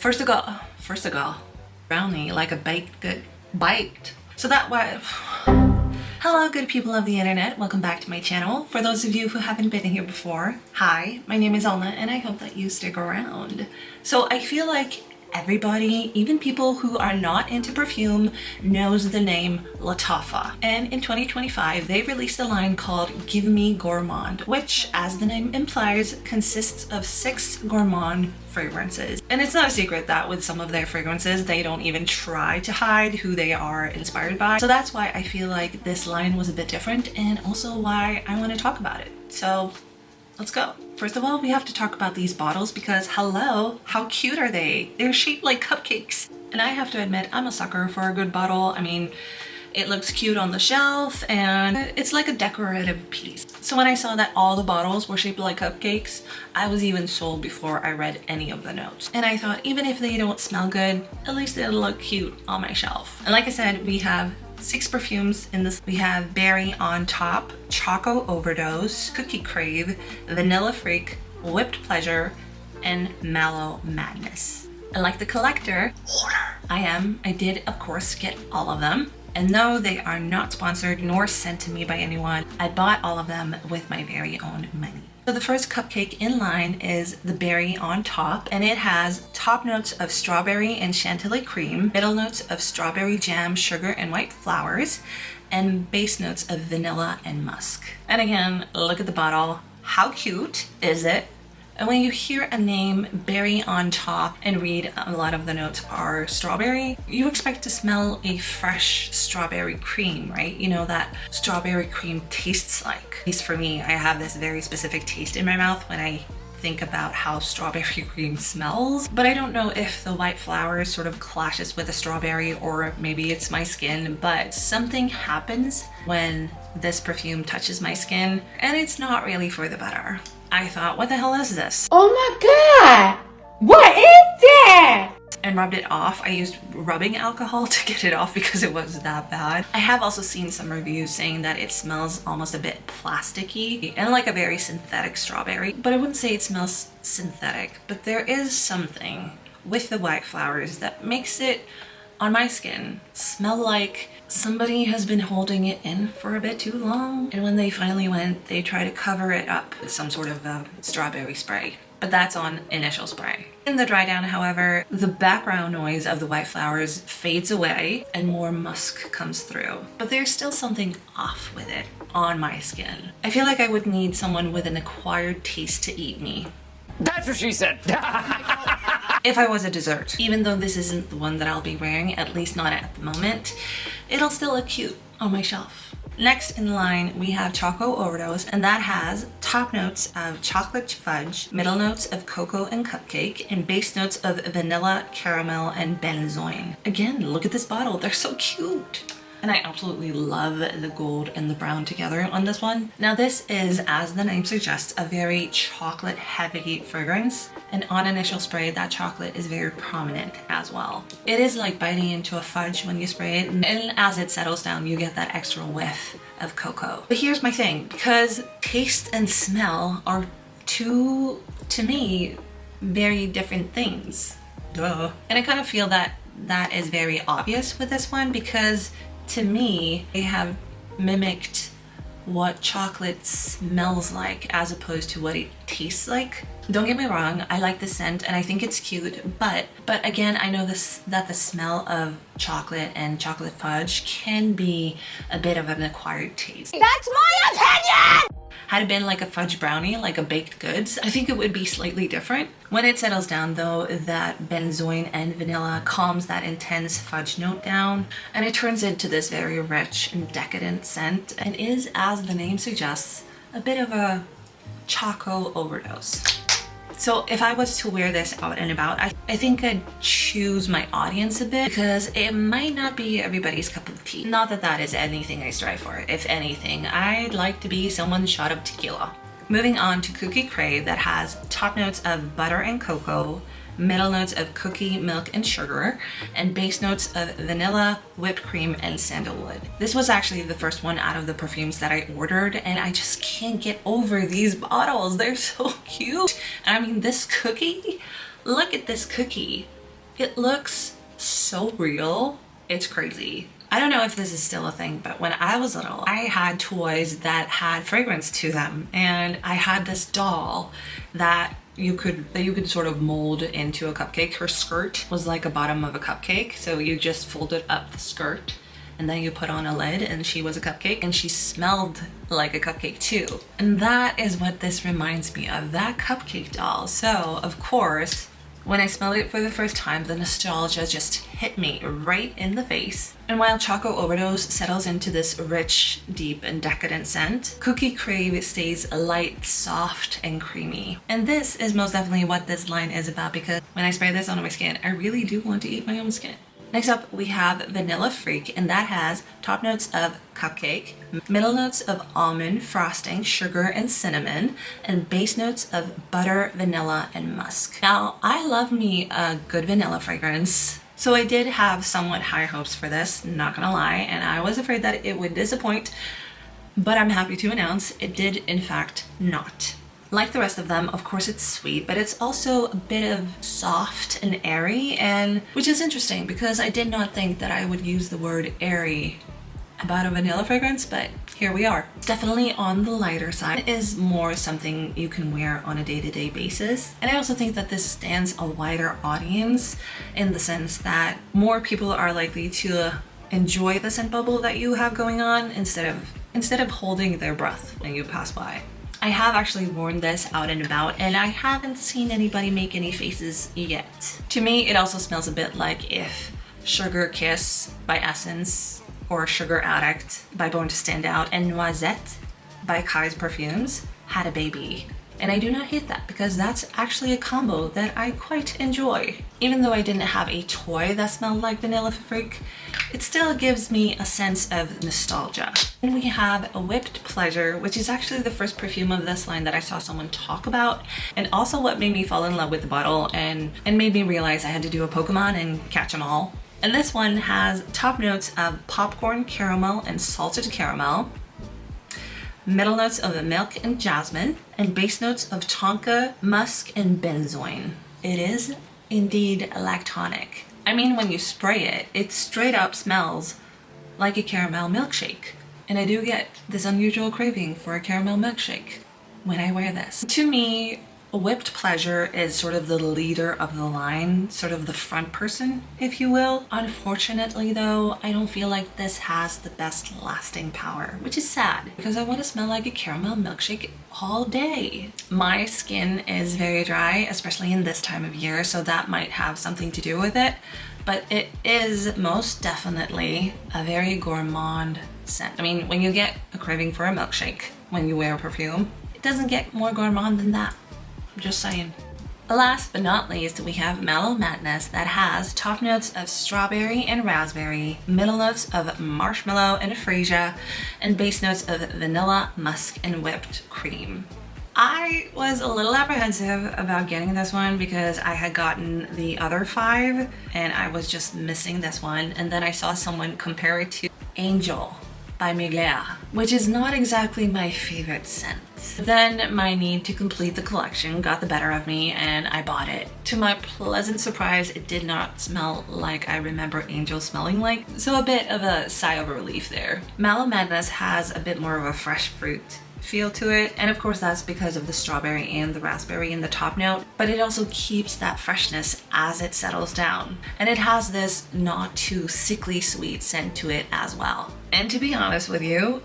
First of all, brownie like a baked good bite. So that way. Hello, good people of the internet. Welcome back to my channel. For those of you who haven't been here before, hi, my name is Alma and I hope that you stick around. So I feel like everybody, even people who are not into perfume, knows the name Lattafa. And in 2025, they released a line called Give Me Gourmand, which, as the name implies, consists of 6 Gourmand fragrances. And it's not a secret that with some of their fragrances, they don't even try to hide who they are inspired by. So that's why I feel like this line was a bit different and also why I want to talk about it. So let's go. First of all, we have to talk about these bottles because hello, how cute are they? They're shaped like cupcakes. And I have to admit, I'm a sucker for a good bottle. I mean, it looks cute on the shelf and it's like a decorative piece. So when I saw that all the bottles were shaped like cupcakes, I was even sold before I read any of the notes. And I thought, even if they don't smell good, at least it'll look cute on my shelf. And like I said, we have 6 perfumes in this. We have Berry on Top, Choco Overdose, Cookie Crave, Vanilla Freak, Whipped Pleasure, and Mallow Madness. And like the collector I did of course get all of them. And no, they are not sponsored nor sent to me by anyone. I bought all of them with my very own money. So the first cupcake in line is the Berry on Top, and it has top notes of strawberry and chantilly cream, middle notes of strawberry jam, sugar, and white flowers, and base notes of vanilla and musk. And again, look at the bottle. How cute is it? And when you hear a name, Berry on Top, and read a lot of the notes are strawberry, you expect to smell a fresh strawberry cream, right? You know that strawberry cream tastes like. At least for me, I have this very specific taste in my mouth when I think about how strawberry cream smells. But I don't know if the white flowers sort of clashes with the strawberry or maybe it's my skin, but something happens when this perfume touches my skin and it's not really for the better. I thought, what the hell is this? Oh my god! What is that? And rubbed it off. I used rubbing alcohol to get it off because it was that bad. I have also seen some reviews saying that it smells almost a bit plasticky and like a very synthetic strawberry, but I wouldn't say it smells synthetic, but there is something with the white flowers that makes it on my skin smell like somebody has been holding it in for a bit too long, and when they finally went, they try to cover it up with some sort of strawberry spray. But that's on initial spray. In the dry down, however, the background noise of the white flowers fades away and more musk comes through. But there's still something off with it on my skin. I feel like I would need someone with an acquired taste to eat me. That's what she said. If I was a dessert. Even though this isn't the one that I'll be wearing, at least not at the moment, it'll still look cute on my shelf. Next in line, we have Choco Overdose, and that has top notes of chocolate fudge, middle notes of cocoa and cupcake, and base notes of vanilla, caramel, and benzoin. Again, look at this bottle. They're so cute. And I absolutely love the gold and the brown together on this one. Now this is, as the name suggests, a very chocolate heavy fragrance. And on initial spray, that chocolate is very prominent as well. It is like biting into a fudge when you spray it. And as it settles down, you get that extra whiff of cocoa. But here's my thing, because taste and smell are two, to me, very different things. Duh. And I kind of feel that that is very obvious with this one because to me, they have mimicked what chocolate smells like as opposed to what it tastes like. Don't get me wrong, I like the scent and I think it's cute, but again, I know that the smell of chocolate and chocolate fudge can be a bit of an acquired taste. That's my opinion! Had it been like a fudge brownie, like a baked goods, I think it would be slightly different. When it settles down though, that benzoin and vanilla calms that intense fudge note down, and it turns into this very rich and decadent scent, and is, as the name suggests, a bit of a Choco Overdose. So if I was to wear this out and about, I think I'd choose my audience a bit because it might not be everybody's cup of tea. Not that that is anything I strive for. If anything, I'd like to be someone's shot of tequila. Moving on to Cookie Crave, that has top notes of butter and cocoa, middle notes of cookie, milk, and sugar, and base notes of vanilla, whipped cream, and sandalwood. This was actually the first one out of the perfumes that I ordered, and I just can't get over these bottles. They're so cute. And I mean, this cookie, look at this cookie. It looks so real. It's crazy. I don't know if this is still a thing, but when I was little, I had toys that had fragrance to them, and I had this doll that you could sort of mold into a cupcake. Her skirt was like a bottom of a cupcake, so you just folded up the skirt and then you put on a lid and she was a cupcake, and she smelled like a cupcake too. And that is what this reminds me of, that cupcake doll. So of course, when I smelled it for the first time, the nostalgia just hit me right in the face. And while Choco Overdose settles into this rich, deep, and decadent scent, Cookie Crave stays light, soft, and creamy. And this is most definitely what this line is about, because when I spray this on my skin, I really do want to eat my own skin. Next up, we have Vanilla Freak, and that has top notes of cupcake, middle notes of almond, frosting, sugar, and cinnamon, and base notes of butter, vanilla, and musk. Now, I love me a good vanilla fragrance, so I did have somewhat high hopes for this, not gonna lie, and I was afraid that it would disappoint, but I'm happy to announce it did in fact not. Like the rest of them, of course it's sweet, but it's also a bit of soft and airy, and which is interesting because I did not think that I would use the word airy about a vanilla fragrance, but here we are. It's definitely on the lighter side. It is more something you can wear on a day-to-day basis. And I also think that this stands a wider audience in the sense that more people are likely to enjoy the scent bubble that you have going on instead of holding their breath when you pass by. I have actually worn this out and about, and I haven't seen anybody make any faces yet. To me, it also smells a bit like if Sugar Kiss by Essence, or Sugar Addict by Born to Stand Out, and Noisette by Kai's Perfumes had a baby. And I do not hate that, because that's actually a combo that I quite enjoy. Even though I didn't have a toy that smelled like Vanilla Freak, it still gives me a sense of nostalgia. And we have a Whipped Pleasure, which is actually the first perfume of this line that I saw someone talk about, and also what made me fall in love with the bottle and made me realize I had to do a Pokemon and catch them all. And this one has top notes of popcorn, caramel, and salted caramel, middle notes of milk and jasmine, and base notes of tonka, musk, and benzoin. It is indeed lactonic. I mean, when you spray it, it straight up smells like a caramel milkshake. And I do get this unusual craving for a caramel milkshake when I wear this. To me, Whipped Pleasure is sort of the leader of the line, sort of the front person, if you will. Unfortunately though, I don't feel like this has the best lasting power, which is sad because I want to smell like a caramel milkshake all day. My skin is very dry, especially in this time of year, so that might have something to do with it, but it is most definitely a very gourmand scent. I mean, when you get a craving for a milkshake when you wear perfume, it doesn't get more gourmand than that. I'm just saying. Last but not least, we have Mallow Madness that has top notes of strawberry and raspberry, middle notes of marshmallow and freesia, and base notes of vanilla, musk, and whipped cream. I was a little apprehensive about getting this one because I had gotten the other 5 and I was just missing this one, and then I saw someone compare it to Angel by Mugler, which is not exactly my favorite scent. Then my need to complete the collection got the better of me and I bought it. To my pleasant surprise, it did not smell like I remember Angel smelling like, so a bit of a sigh of relief there. Mallow Madness has a bit more of a fresh fruit feel to it, and of course that's because of the strawberry and the raspberry in the top note, but it also keeps that freshness as it settles down, and it has this not too sickly sweet scent to it as well. And to be honest with you,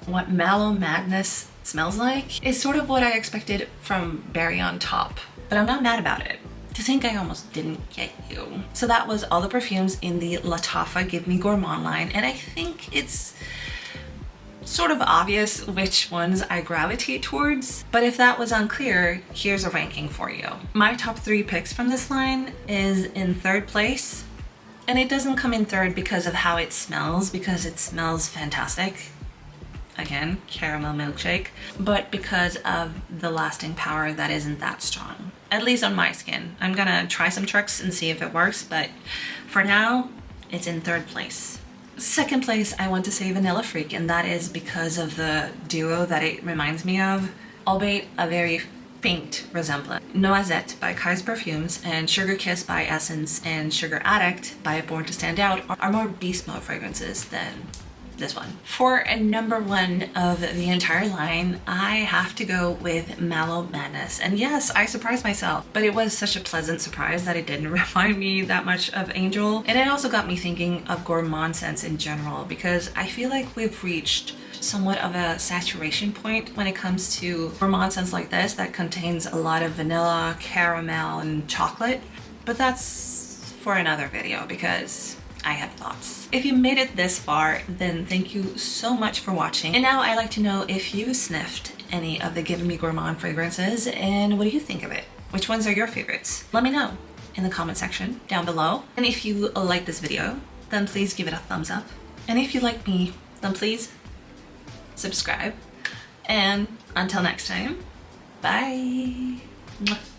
what Mallow Madness smells like is sort of what I expected from Berry on Top, but I'm not mad about it. To think I almost didn't get you. So that was all the perfumes in the Lattafa Give Me Gourmand line, and I think it's sort of obvious which ones I gravitate towards, but if that was unclear, here's a ranking for you. My top 3 picks from this line is in 3rd place, and it doesn't come in 3rd because of how it smells, because it smells fantastic. Again, caramel milkshake, but because of the lasting power that isn't that strong, at least on my skin. I'm gonna try some tricks and see if it works, but for now, it's in 3rd place. 2nd place, I want to say Vanilla Freak, and that is because of the duo that it reminds me of, albeit a very faint resemblance. Noisette by Kai's Perfumes and Sugar Kiss by Essence and Sugar Addict by Born to Stand Out are more beast mode fragrances than this one. For a number one of the entire line, I have to go with Mallow Madness. And yes, I surprised myself, but it was such a pleasant surprise that it didn't remind me that much of Angel. And it also got me thinking of Gourmand scents in general, because I feel like we've reached somewhat of a saturation point when it comes to Gourmand scents like this that contains a lot of vanilla, caramel, and chocolate. But that's for another video because I have thoughts. If you made it this far, then thank you so much for watching. And now I'd like to know if you sniffed any of the Give Me Gourmand fragrances and what do you think of it? Which ones are your favorites? Let me know in the comment section down below. And if you like this video, then please give it a thumbs up. And if you like me, then please subscribe. And until next time, bye. Mwah.